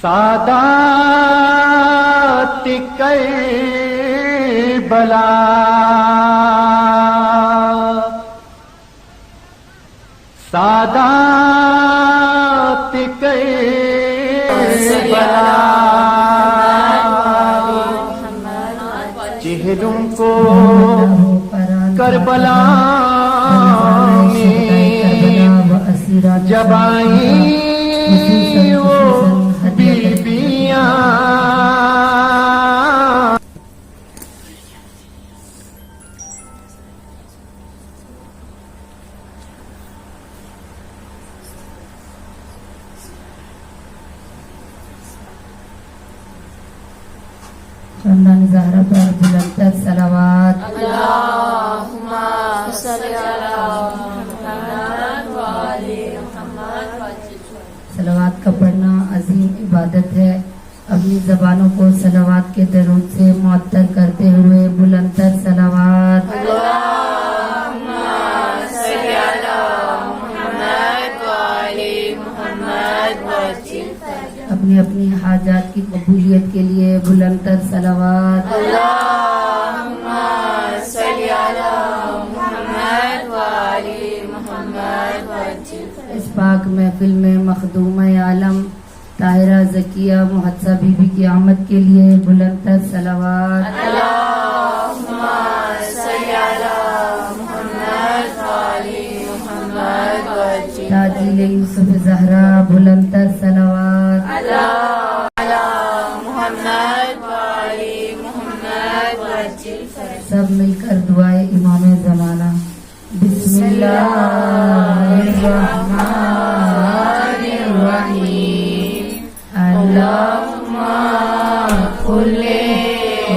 سادات کربلا سادات کربلا چہروں کو کربلا میں جب آئیں وہ بیبیاں چندن زہرا پر بلندتر صلوات اللہم صلی علی محمد وآل محمد. صلوات کا پڑھنا عظیم عبادت ہے. اپنی زبانوں کو صلوات کے درود سے معطر کرتے ہوئے بلندتر صلوات. اللہم صلی علی محمد وآل محمد وجل. اپنی اپنی حاجات کی قبولیت کے لیے بلندتر صلوات. اللہم صلی علی محمد وآل محمد وجل. اس پاک محفل میں مخدومہ عالم طاہرہ زکیہ محدثہ بی بی کی آمد کے لیے بلندتر صلوات. اللہم صلی علی محمد وآل محمد وجل. تاجیل یوسف زہرا بلندتر صلوات. محمد وآل محمد وجل. سب مل کر دعائے امام زمانہ. بسم اللہ الرحمن الرحیم. اللہم کل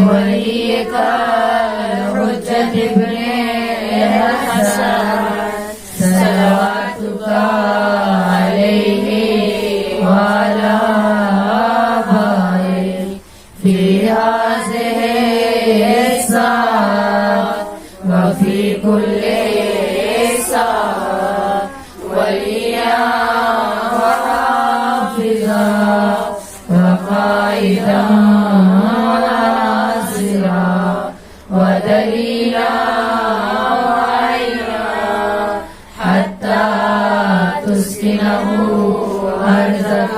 ولیک الحجۃ ابن الحسن صلواتک علیہ وعلی آبائہ فی ہذہ الساعة وفی کل ساعة ولیاً وحافظا وقائدا وناصرا ودلیلا وعینا حتی تسکنہ ارضک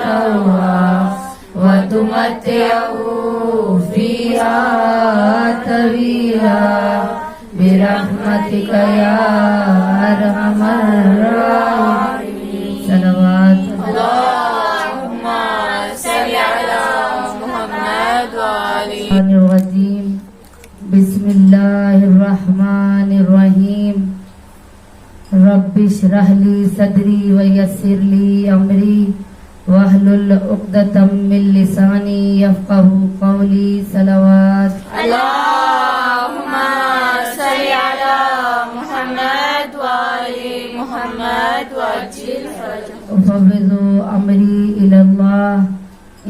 طوعا وتمتعہ فیہا طویلا برحمتک یا ارحم الراحمین. صلوات. اللہم صلی علی محمد وآل. الرجیم. بسم اللہ الرحمن الرحیم. رب اشرح لی صدری ویسر لی امری واحلل عقدۃ من لسانی یفقہوا قولی. صلوات. اللہم صلی علی محمد وآل محمد وجل. افوض امری الی اللہ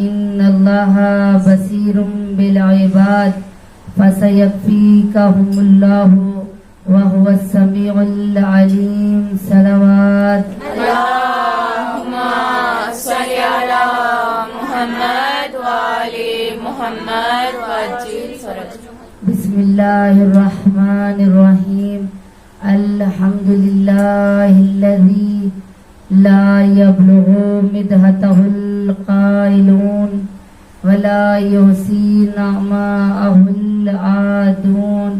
ان اللہ بصیر بالعباد فسیکفیکہم اللہ وهو السمیع العلیم. صلوات. اللہم صلی علی محمد وآل محمد وجل. بسم اللہ الرحمن الرحیم. الحمد للہ الذی لا یبلغ مدحتہ القائلون ولا یحصی نعماءہ العادون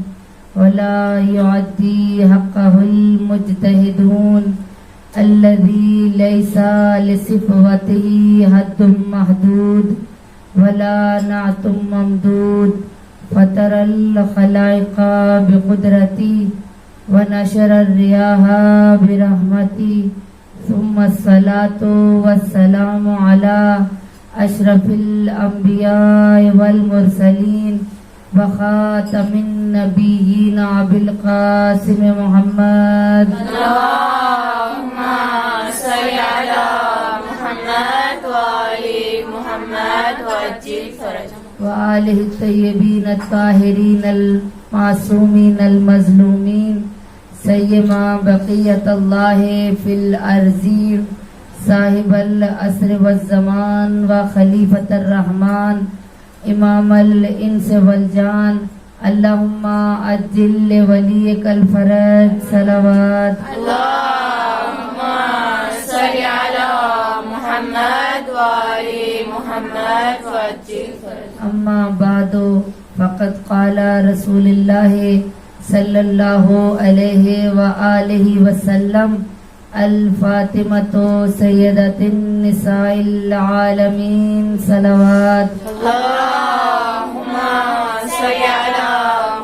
ولا يعدي حقه المجتهدون الذي ليس لصفوته حد محدود ولا نعت ممدود فطر الخلائق بقدرتي ونشر الرياح برحمتي ثم الصلاة والسلام على أشرف الأنبياء والمرسلين وخاتم النبيين أبي القاسم محمد. اللهم صل على محمد وآل محمد وعجل فرجهم وآله الطيبين الطاهرين المعصومين المظلومين سيما بقية الله في الأرض صاحب العصر والزمان و خلیفۃ الرحمن امام الانس والجان اللہم عجل لولیک الفرج صلوات اللهم صل على محمد وآل محمد وعجل فرجهم. اما بعد فقد قال رسول اللہ صلی اللہ علیہ وآلہ وسلم الفاطمۃ سیدۃ النساء العالمین صلوات اللهم صل على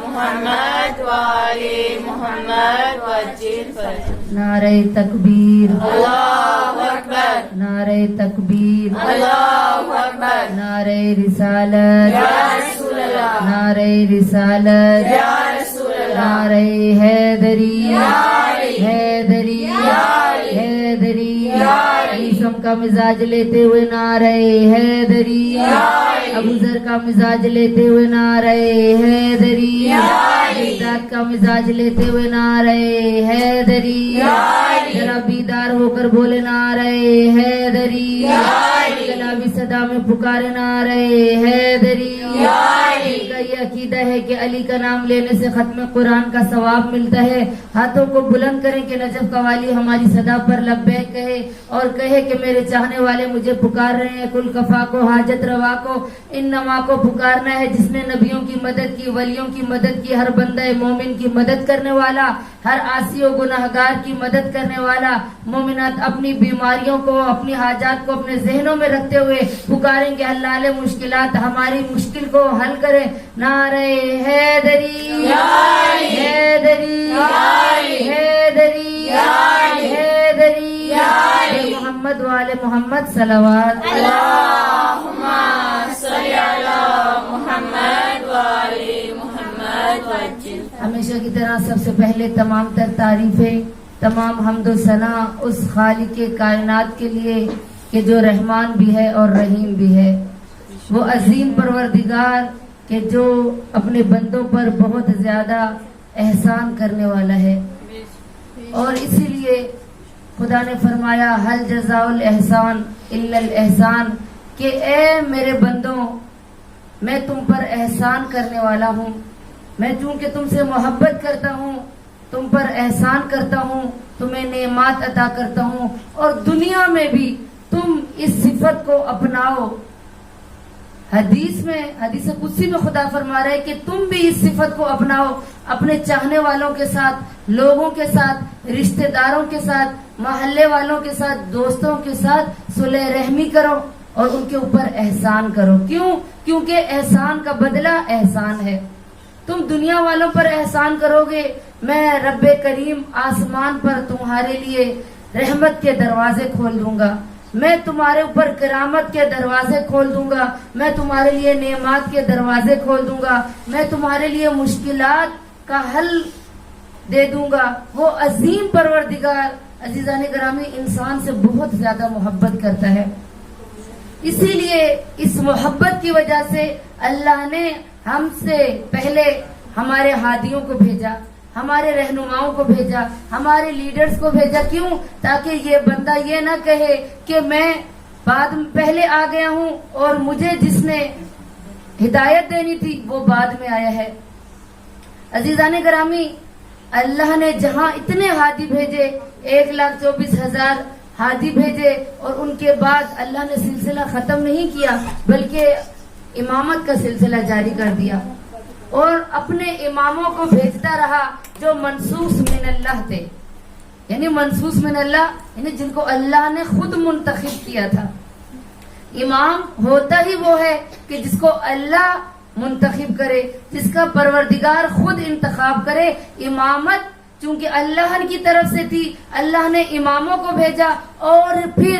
محمد وآل محمد وعجل فرجهم. نعرہ تکبیر اللہ اکبر نعرہ تکبیر اللہ اکبر نعرہ رسالت یا رسول اللہ نعرہ رسالت یا رسول اللہ نعرہ حیدری علی حیدری علی حیدری علی عیسم کا مزاج لیتے ہوئے نعرہ حیدری علی ابو ذر کا مزاج لیتے ہوئے نعرہ حیدری علی ذات کا مزاج لیتے ہوئے نعرہ حیدری علی ذرا بیدار ہو کر بولے نعرہ حیدری علی انقلابی صدا میں پکارے نعرہ حیدری علی کا یہ عقیدہ ہے کہ علی کا نام لینے سے ختم قرآن کا ثواب ملتا ہے. ہاتھوں کو بلند کریں کہ نجف قوالی ہماری صدا پر لبیک کہے اور کہے کہ میرے چاہنے والے مجھے پکار رہے ہیں. کل کفا کو حاجت روا کو انما کو پکارنا ہے جس نے نبیوں کی مدد کی, ولیوں کی مدد کی, ہر بندہ مومن کی مدد کرنے والا, ہر عاصی و گناہگار کی مدد کرنے والا. مومنات اپنی بیماریوں کو, اپنی حاجات کو اپنے ذہنوں میں رکھتے ہوئے پکاریں کہ اللہ علیہ مشکلات ہماری مشکل کو حل کرے. نعرہ حیدری حیدری حیدری حیدری محمد والے محمد صلوات. اللهم صل على محمد وآل محمد وعجل. ہمیشہ کی طرح سب سے پہلے تمام تر تعریفیں, تمام حمد و ثنا اس خالق کائنات کے لیے کہ جو رحمان بھی ہے اور رحیم بھی ہے, وہ عظیم پروردگار کہ جو اپنے بندوں پر بہت زیادہ احسان کرنے والا ہے. اور اسی لیے خدا نے فرمایا حل جزاء الاحسان الا الاحسان, کہ اے میرے بندوں میں تم پر احسان کرنے والا ہوں. میں چونکہ تم سے محبت کرتا ہوں, تم پر احسان کرتا ہوں, تمہیں نعمات عطا کرتا ہوں, اور دنیا میں بھی تم اس صفت کو اپناؤ. حدیث قدسی میں خدا فرما رہا ہے کہ تم بھی اس صفت کو اپناؤ. اپنے چاہنے والوں کے ساتھ, لوگوں کے ساتھ, رشتہ داروں کے ساتھ, محلے والوں کے ساتھ, دوستوں کے ساتھ صلح رحمی کرو اور ان کے اوپر احسان کرو. کیوں؟ کیونکہ احسان کا بدلہ احسان ہے. تم دنیا والوں پر احسان کرو گے, میں رب کریم آسمان پر تمہارے لیے رحمت کے دروازے کھول دوں گا, میں تمہارے اوپر کرامت کے دروازے کھول دوں گا, میں تمہارے لیے نعمات کے دروازے کھول دوں گا, میں تمہارے لیے مشکلات کا حل دے دوں گا. وہ عظیم پروردگار عزیزان گرامی انسان سے بہت زیادہ محبت کرتا ہے. اسی لیے اس محبت کی وجہ سے اللہ نے ہم سے پہلے ہمارے ہادیوں کو بھیجا, ہمارے رہنماؤں کو بھیجا, ہمارے لیڈرز کو بھیجا. کیوں؟ تاکہ یہ بندہ یہ نہ کہے کہ میں پہلے آ گیا ہوں اور مجھے جس نے ہدایت دینی تھی وہ بعد میں آیا ہے. عزیزان گرامی اللہ نے جہاں اتنے ہادی بھیجے, 1,24,000 ہادی بھیجے, اور ان کے بعد اللہ نے سلسلہ ختم نہیں کیا بلکہ امامت کا سلسلہ جاری کر دیا, اور اپنے اماموں کو بھیجتا رہا جو منصوص من اللہ تھے. یعنی منصوص من اللہ یعنی جن کو اللہ نے خود منتخب کیا تھا. امام ہوتا ہی وہ ہے کہ جس کو اللہ منتخب کرے, جس کا پروردگار خود انتخاب کرے. امامت چونکہ اللہ کی طرف سے تھی, اللہ نے اماموں کو بھیجا, اور پھر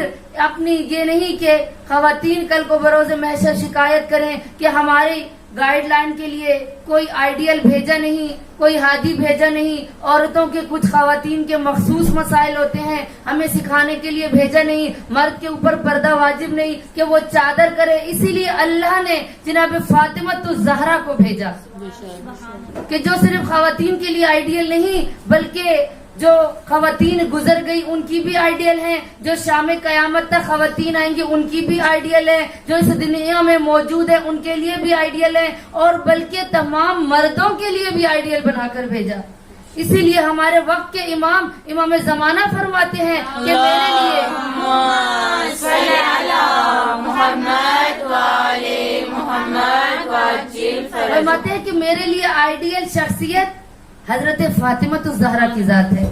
اپنی یہ نہیں کہ خواتین کل کو بروز محشر شکایت کریں کہ ہماری گائیڈ لائن کے لیے کوئی آئیڈیل بھیجا نہیں, کوئی ہادی بھیجا نہیں, عورتوں کے کچھ خواتین کے مخصوص مسائل ہوتے ہیں ہمیں سکھانے کے لیے بھیجا نہیں, مرد کے اوپر پردہ واجب نہیں کہ وہ چادر کرے. اسی لیے اللہ نے جناب فاطمہ الزہرا کو بھیجا کہ جو صرف خواتین کے لیے آئیڈیل نہیں بلکہ جو خواتین گزر گئی ان کی بھی آئیڈیل ہیں، جو شام قیامت تک خواتین آئیں گی ان کی بھی آئیڈیل ہے، جو اس دنیا میں موجود ہے ان کے لیے بھی آئیڈیل ہے، اور بلکہ تمام مردوں کے لیے بھی آئیڈیل بنا کر بھیجا۔ اسی لیے ہمارے وقت کے امام زمانہ فرماتے ہیں کہ میرے لیے اللهم صل على محمد وآل محمد وعجل فرجهم۔ فرماتے ہیں کہ میرے لیے آئیڈیل شخصیت حضرت فاطمہ الزہرا کی ذات ہے۔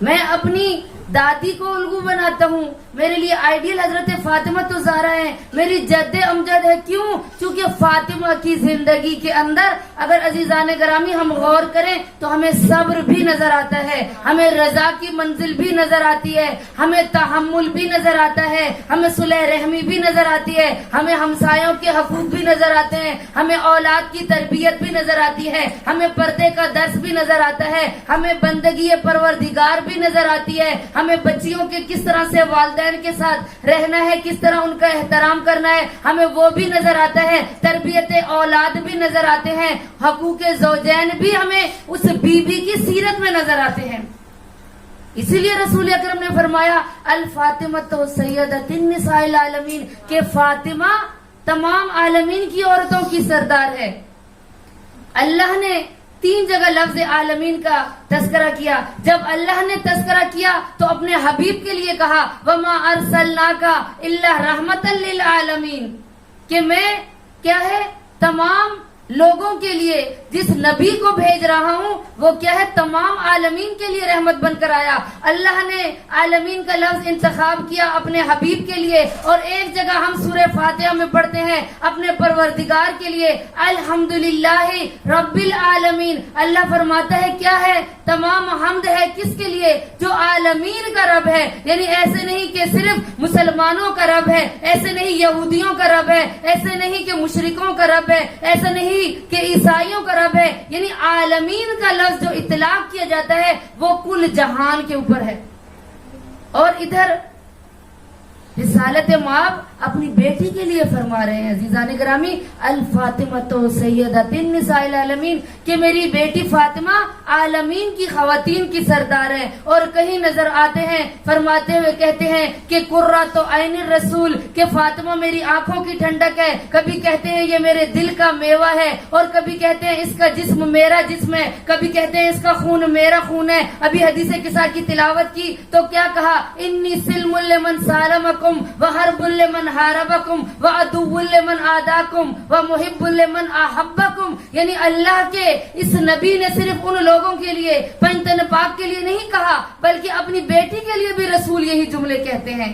میں اپنی دادی کو الگو بناتا ہوں، میرے لیے آئیڈیل حضرت فاطمہ الزہرا ہے، میری جد امجد ہے۔ کیوں؟ چونکہ فاطمہ کی زندگی کے اندر اگر عزیزان گرامی ہم غور کریں تو ہمیں صبر بھی نظر آتا ہے، ہمیں رضا کی منزل بھی نظر آتی ہے، ہمیں تحمل بھی نظر آتا ہے، ہمیں صلح رحمی بھی نظر آتی ہے، ہمیں ہمسایوں کے حقوق بھی نظر آتے ہیں، ہمیں اولاد کی تربیت بھی نظر آتی ہے، ہمیں پردے کا درس بھی نظر آتا ہے، ہمیں بندگی پروردگار بھی نظر آتی ہے، ہمیں بچیوں کے کس طرح سے والدین کے ساتھ رہنا ہے، کس طرح ان کا احترام کرنا ہے، ہمیں وہ بھی نظر آتا ہے، تربیت اولاد بھی نظر آتے ہیں، حقوق زوجین بھی ہمیں اس بیوی کی سیرت میں نظر آتے ہیں۔ اسی لیے رسول اکرم نے فرمایا الفاطمۃ سیدۃ النساء العالمین، کہ فاطمہ تمام عالمین کی عورتوں کی سردار ہے۔ اللہ نے 3 جگہ لفظ عالمین کا تذکرہ کیا۔ جب اللہ نے تذکرہ کیا تو اپنے حبیب کے لیے کہا وَمَا أَرْسَلْنَاكَ إِلَّا رَحْمَةً لِّلْعَالَمِينَ، کہ میں کیا ہے تمام لوگوں کے لیے جس نبی کو بھیج رہا ہوں وہ کیا ہے تمام عالمین کے لیے رحمت بن کر آیا۔ اللہ نے عالمین کا لفظ انتخاب کیا اپنے حبیب کے لیے، اور ایک جگہ ہم سورہ فاتحہ میں پڑھتے ہیں اپنے پروردگار کے لیے الحمدللہ رب العالمین۔ اللہ فرماتا ہے کیا ہے تمام حمد ہے کس کے لیے؟ جو عالمین کا رب ہے، یعنی ایسے نہیں کہ صرف مسلمانوں کا رب ہے، ایسے نہیں یہودیوں کا رب ہے، ایسے نہیں کہ مشرکوں کا رب ہے، ایسا نہیں کہ عیسائیوں کا رب ہے، یعنی عالمین کا لفظ جو اطلاق کیا جاتا ہے وہ کل جہان کے اوپر ہے۔ اور ادھر رسالت مآب اپنی بیٹی کے لیے فرما رہے ہیں عزیزان گرامی الفاطمۃ سیدۃ النساء العالمین، کہ میری بیٹی فاطمہ عالمین کی خواتین کی سردار ہے۔ اور کہیں نظر آتے ہیں فرماتے ہوئے کہتے ہیں کہ قرۃ عین الرسول، کہ فاطمہ میری آنکھوں کی ٹھنڈک ہے، کبھی کہتے ہیں یہ میرے دل کا میوہ ہے، اور کبھی کہتے ہیں اس کا جسم میرا جسم ہے، کبھی کہتے ہیں اس کا خون میرا خون ہے۔ ابھی حدیث قصہ کی تلاوت کی تو کیا کہا انی سلم لمن سالمکم وحرب لمن حاربکم وعدو لمن عاداکم ومحب لمن احبکم، یعنی اللہ کے اس نبی نے صرف ان لوگوں کے لیے پنجتن پاک کے لیے نہیں کہا بلکہ اپنی بیٹی کے لیے بھی رسول یہی جملے کہتے ہیں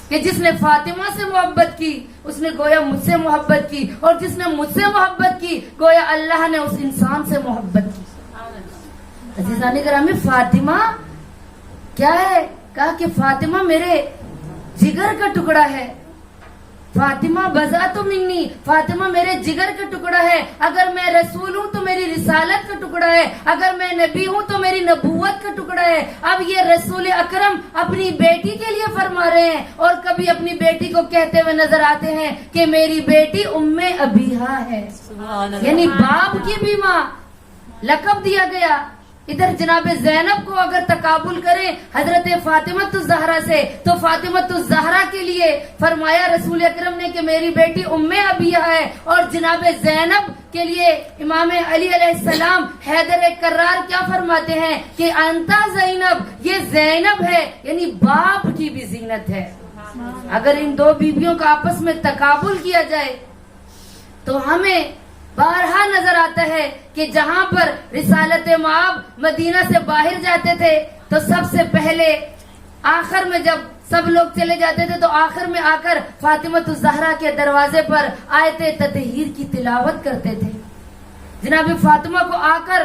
کہ جس نے فاطمہ سے محبت کی اس نے گویا مجھ سے محبت کی، اور جس نے مجھ سے محبت کی گویا اللہ نے اس انسان سے محبت کی۔ عزیزان گرامی فاطمہ کیا ہے؟ کہا کہ فاطمہ میرے جگر کا ٹکڑا ہے، فاطمہ بذات منی، فاطمہ میرے جگر کا ٹکڑا ہے۔ اگر میں رسول ہوں تو میری رسالت کا ٹکڑا ہے، اگر میں نبی ہوں تو میری نبوت کا ٹکڑا ہے۔ اب یہ رسول اکرم اپنی بیٹی کے لیے فرما رہے ہیں، اور کبھی اپنی بیٹی کو کہتے ہوئے نظر آتے ہیں کہ میری بیٹی ام ابیہا ہے، یعنی باپ کی بھی ماں، لقب دیا گیا۔ ادھر جناب زینب کو اگر تقابل کریں حضرت فاطمہ الزہرا سے تو فاطمہ الزہرا کے لیے فرمایا رسول اکرم نے کہ میری بیٹی ام ابیہا ہے، اور جناب زینب کے لیے امام علی علیہ السلام حیدر کرار کیا فرماتے ہیں کہ انتا زینب، یہ زینب ہے، یعنی باپ کی بھی زینت ہے۔ اگر ان دو بیویوں کا آپس میں تقابل کیا جائے تو ہمیں بارہا نظر آتا ہے کہ جہاں پر رسالت مآب مدینہ سے باہر جاتے تھے تو سب سے پہلے آخر میں جب سب لوگ چلے جاتے تھے تو آخر میں آ کر فاطمہ الزہرا کے دروازے پر آیت تطہیر کی تلاوت کرتے تھے، جناب فاطمہ کو آ کر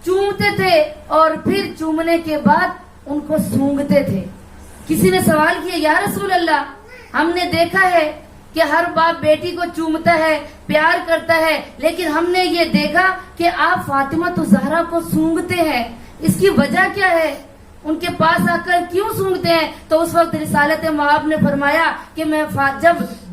چومتے تھے اور پھر چومنے کے بعد ان کو سونگتے تھے۔ کسی نے سوال کیا یا رسول اللہ، ہم نے دیکھا ہے کہ ہر باپ بیٹی کو چومتا ہے، پیار کرتا ہے، لیکن ہم نے یہ دیکھا کہ آپ فاطمہ الزہرا کو سونگتے ہیں، اس کی وجہ کیا ہے؟ ان کے پاس آ کر کیوں سونگتے ہیں؟ تو اس وقت رسالت مآب نے فرمایا کہ میں جب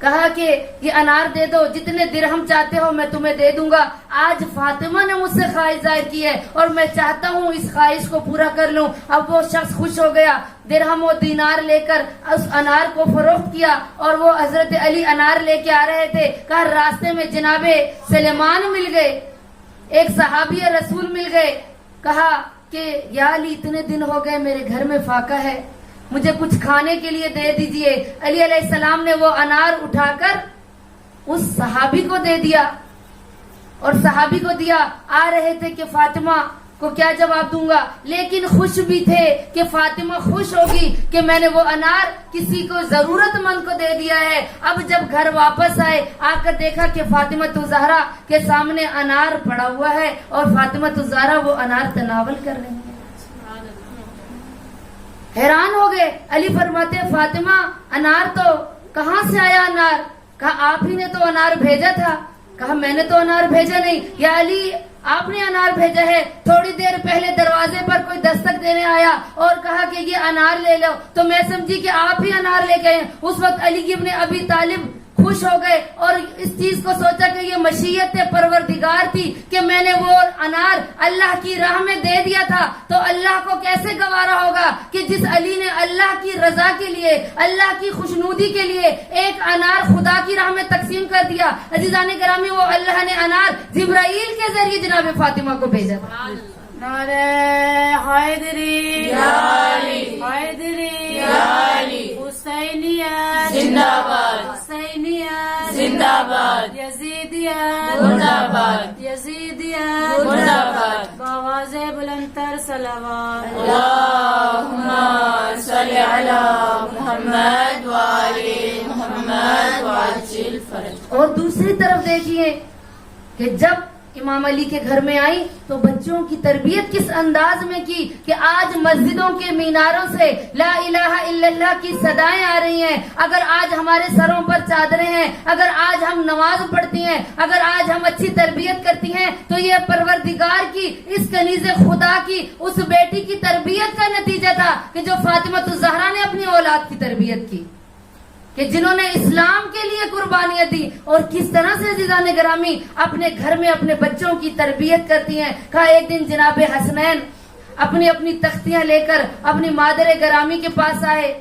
کہا کہ یہ انار دے دو، جتنے درہم چاہتے ہو میں تمہیں دے دوں گا۔ آج فاطمہ نے مجھ سے خواہش ظاہر کی ہے اور میں چاہتا ہوں اس خواہش کو پورا کر لوں۔ اب وہ شخص خوش ہو گیا، درہم و دینار لے کر اس انار کو فروخت کیا، اور وہ حضرت علی انار لے کے آ رہے تھے۔ کہا راستے میں جناب سلیمان مل گئے، ایک صحابی رسول مل گئے۔ کہا کہ یا علی اتنے دن ہو گئے میرے گھر میں فاقہ ہے، مجھے کچھ کھانے کے لیے دے دیجئے۔ علی علیہ السلام نے وہ انار اٹھا کر اس صحابی کو دے دیا، اور صحابی کو دیا۔ آ رہے تھے کہ فاطمہ کو کیا جواب دوں گا، لیکن خوش بھی تھے کہ فاطمہ خوش ہوگی کہ میں نے وہ انار کسی کو ضرورت مند کو دے دیا ہے۔ اب جب گھر واپس آئے، آ کر دیکھا کہ فاطمہ الزہرا کے سامنے انار پڑا ہوا ہے اور فاطمہ الزہرا وہ انار تناول کر رہی ہیں۔ حیران ہو گئے۔ علی فرماتے ہیں فاطمہ انار تو کہاں سے آیا انار؟ کہا آپ ہی نے تو انار بھیجا تھا۔ کہا میں نے تو انار بھیجا نہیں۔ یا علی آپ نے انار بھیجا ہے۔ تھوڑی دیر پہلے دروازے پر کوئی دستک دینے آیا اور کہا کہ یہ انار لے لو، تو میں سمجھی کہ آپ ہی انار لے گئے۔ اس وقت علی ابن ابی طالب خوش ہو گئے اور اس چیز کو سوچا کہ یہ مشیت پروردگار تھی کہ میں نے وہ انار اللہ کی راہ میں دے دیا تھا، تو اللہ کو کیسے گوارا ہوگا کہ جس علی نے اللہ کی رضا کے لیے، اللہ کی خوشنودی کے لیے ایک انار خدا کی راہ میں تقسیم کر دیا۔ عزیزان گرامی، وہ اللہ نے انار جبرائیل کے ذریعے جناب فاطمہ کو بھیجا۔ نعرہ حیدری یا علی، حیدری یا علی، حسینیت زندہ باد، حسینیت زندہ باد، یزیدیت زندہ باد، یزیدیت زندہ باد، بآواز بلند تر صلوات۔ اللہم صلی علی محمد وآل محمد وعجل فرج۔ اور دوسری طرف دیکھیے کہ جب امام علی کے گھر میں آئی تو بچوں کی تربیت کس انداز میں کی کہ آج مسجدوں کے میناروں سے لا الہ الا اللہ کی صدائیں آ رہی ہیں۔ اگر آج ہمارے سروں پر چادریں ہیں، اگر آج ہم نماز پڑھتی ہیں، اگر آج ہم اچھی تربیت کرتی ہیں، تو یہ پروردگار کی، اس کنیز خدا کی، اس بیٹی کی تربیت کا نتیجہ تھا کہ جو فاطمہ الزہرا نے اپنی اولاد کی تربیت کی، کہ جنہوں نے اسلام کے لیے قربانیاں دی، اور کس طرح سے عزیزان گرامی اپنے گھر میں اپنے بچوں کی تربیت کرتی ہیں۔ کہا ایک دن جناب حسنین اپنی تختیاں لے کر اپنی مادر گرامی کے پاس آئے۔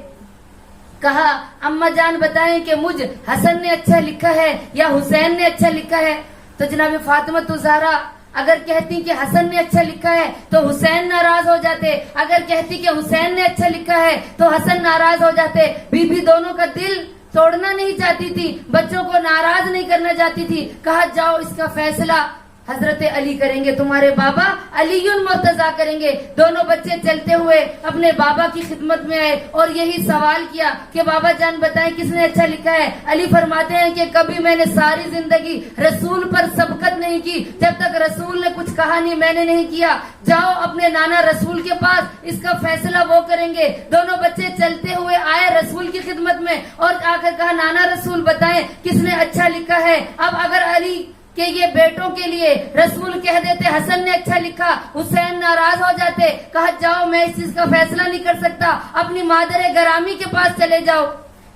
کہا اماں جان بتائیں کہ مجھ حسن نے اچھا لکھا ہے یا حسین نے اچھا لکھا ہے؟ تو جناب فاطمہ الزہرا اگر کہتی کہ حسن نے اچھا لکھا ہے تو حسین ناراض ہو جاتے، اگر کہتی کہ حسین نے اچھا لکھا ہے تو حسن ناراض ہو جاتے۔ بی بی دونوں کا دل توڑنا نہیں چاہتی تھی، بچوں کو ناراض نہیں کرنا چاہتی تھی۔ کہا جاؤ اس کا فیصلہ حضرت علی کریں گے، تمہارے بابا علی مرتضیٰ کریں گے۔ دونوں بچے چلتے ہوئے اپنے بابا کی خدمت میں آئے اور یہی سوال کیا کہ بابا جان بتائیں کس نے اچھا لکھا ہے؟ علی فرماتے ہیں کہ کبھی میں نے ساری زندگی رسول پر سبقت نہیں کی، جب تک رسول نے کچھ کہا نہیں میں نے نہیں کیا۔ جاؤ اپنے نانا رسول کے پاس، اس کا فیصلہ وہ کریں گے۔ دونوں بچے چلتے ہوئے آئے رسول کی خدمت میں اور آ کر کہا نانا رسول بتائیں کس نے اچھا لکھا ہے؟ اب اگر علی کہ یہ بیٹوں کے لیے رسول کہہ دیتے حسن نے اچھا لکھا، حسین ناراض ہو جاتے۔ کہا جاؤ میں اس چیز کا فیصلہ نہیں کر سکتا، اپنی مادر گرامی کے پاس چلے جاؤ،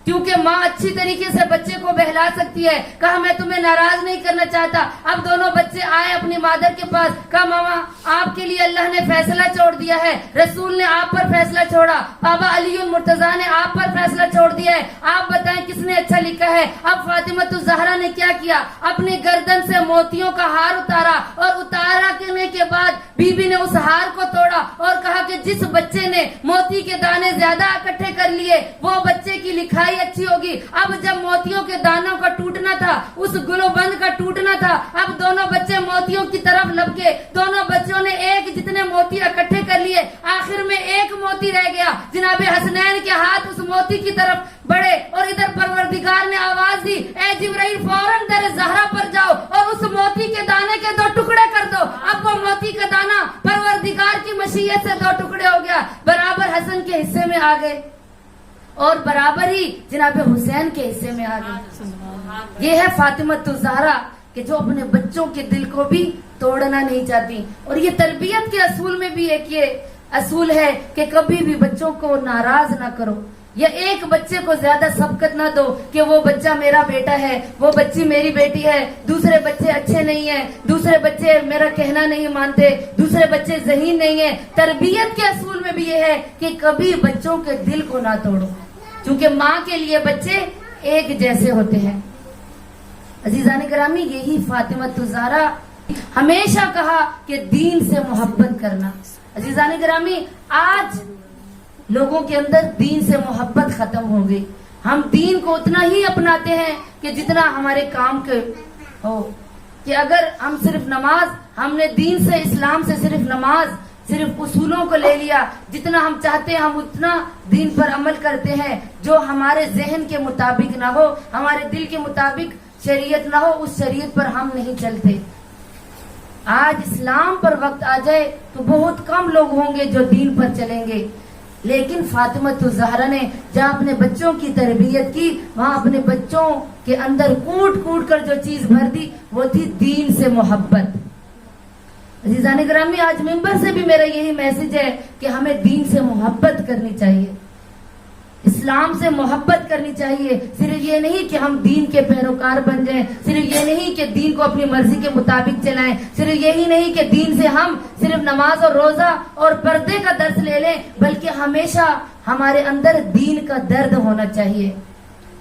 کیونکہ ماں اچھی طریقے سے بچے کو بہلا سکتی ہے۔ کہا میں تمہیں ناراض نہیں کرنا چاہتا۔ اب دونوں بچے آئے اپنی مادر کے پاس۔ کہا ماما آپ کے لیے اللہ نے فیصلہ چھوڑ دیا ہے، رسول نے آپ پر فیصلہ چھوڑا، بابا علی مرتضیٰ نے آپ پر فیصلہ چھوڑ دیا ہے، آپ بتائیں کس نے اچھا لکھا ہے؟ اب فاطمہ الزہرا نے کیا کیا؟ اپنی گردن سے موتیوں کا ہار اتارا، اور اتارنے کے بعد بی بی نے اس ہار کو توڑا اور کہا کہ جس بچے نے موتی کے دانے زیادہ اکٹھے کر لیے وہ بچے کی لکھائی اچھی ہوگی۔ اب جب موتیوں کے دانوں کا ٹوٹنا تھا، اس گلو بند کا ٹوٹنا تھا، اب دونوں بچے موتیوں کی طرف لپکے، دونوں بچوں نے ایک جتنے موتی اکٹھے کر لیے، آخر میں ایک موتی رہ گیا۔ جناب حسنین کے ہاتھ اس موتی کی طرف بڑھے اور ادھر پروردگار نے آواز دی اے جبرائیل فوراً در زہرا پر جاؤ اور اس موتی کے دانے کے 2 ٹکڑے کر دو۔ اب وہ موتی کا دانہ پروردگار کی مشیت سے 2 ٹکڑے ہو گیا، برابر حسن کے حصے میں آ گئے اور برابر ہی جناب حسین کے حصے میں آ گئی۔ یہ ہے فاطمہ الزہرا کہ جو اپنے بچوں کے دل کو بھی توڑنا نہیں چاہتی۔ اور یہ تربیت کے اصول میں بھی ایک یہ اصول ہے کہ کبھی بھی بچوں کو ناراض نہ کرو، یا ایک بچے کو زیادہ سبقت نہ دو کہ وہ بچہ میرا بیٹا ہے، وہ بچی میری بیٹی ہے، دوسرے بچے اچھے نہیں ہیں، دوسرے بچے میرا کہنا نہیں مانتے، دوسرے بچے ذہین نہیں ہیں۔ تربیت کے اصول میں بھی یہ ہے کہ کبھی بچوں کے دل کو نہ توڑو، کیونکہ ماں کے لیے بچے ایک جیسے ہوتے ہیں۔ عزیزان گرامی، یہی فاطمۃ الزہرا ہمیشہ کہا کہ دین سے محبت کرنا۔ عزیزان گرامی، آج لوگوں کے اندر دین سے محبت ختم ہو گئی۔ ہم دین کو اتنا ہی اپناتے ہیں کہ جتنا ہمارے کام کے ہو، کہ اگر ہم صرف نماز، ہم نے دین سے، اسلام سے صرف نماز، صرف اصولوں کو لے لیا، جتنا ہم چاہتے ہیں ہم اتنا دین پر عمل کرتے ہیں۔ جو ہمارے ذہن کے مطابق نہ ہو، ہمارے دل کے مطابق شریعت نہ ہو، اس شریعت پر ہم نہیں چلتے۔ آج اسلام پر وقت آ جائے تو بہت کم لوگ ہوں گے جو دین پر چلیں گے، لیکن فاطمۃ الزہرا نے جہاں اپنے بچوں کی تربیت کی، وہاں اپنے بچوں کے اندر کوٹ کوٹ کر جو چیز بھر دی وہ تھی دین سے محبت۔ عزیزان گرامی، آج ممبر سے بھی میرا یہی میسج ہے کہ ہمیں دین سے محبت کرنی چاہیے، اسلام سے محبت کرنی چاہیے۔ صرف یہ نہیں کہ ہم دین کے پیروکار بن جائیں، صرف یہ نہیں کہ دین کو اپنی مرضی کے مطابق چلائیں، صرف یہی نہیں کہ دین سے ہم صرف نماز اور روزہ اور پردے کا درس لے لیں، بلکہ ہمیشہ ہمارے اندر دین کا درد ہونا چاہیے۔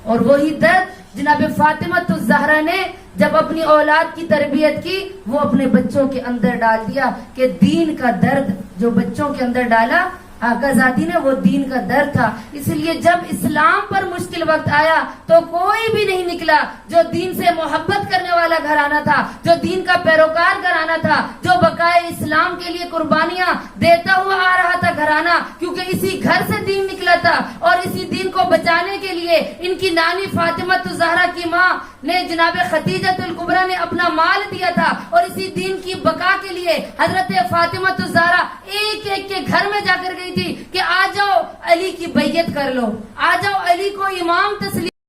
اور وہی درد جناب فاطمۃ الزہرا نے جب اپنی اولاد کی تربیت کی، وہ اپنے بچوں کے اندر ڈال دیا کہ دین کا درد جو بچوں کے اندر ڈالا آقا ذاتی نے، وہ دین کا درد تھا۔ اس لیے جب اسلام پر مشکل وقت آیا تو کوئی بھی نہیں نکلا جو دین سے محبت کرنے والا گھرانہ تھا، جو دین کا پیروکار گھرانہ تھا، جو بقائے اسلام کے لیے قربانیاں دیتا ہوا آ رہا تھا گھرانہ، کیونکہ اسی گھر سے دین نکلا تھا۔ اور اسی دین کو بچانے کے لیے ان کی نانی فاطمۃ الزہرا کی ماں نے، جناب خدیجہ الکبریٰ نے اپنا مال دیا تھا، اور اسی دین کی بقا کے لیے حضرت فاطمۃ الزہرا ایک ایک کے گھر میں جا کر گئی تھی کہ آ جاؤ علی کی بیعت کر لو، آ جاؤ علی کو امام تسلیم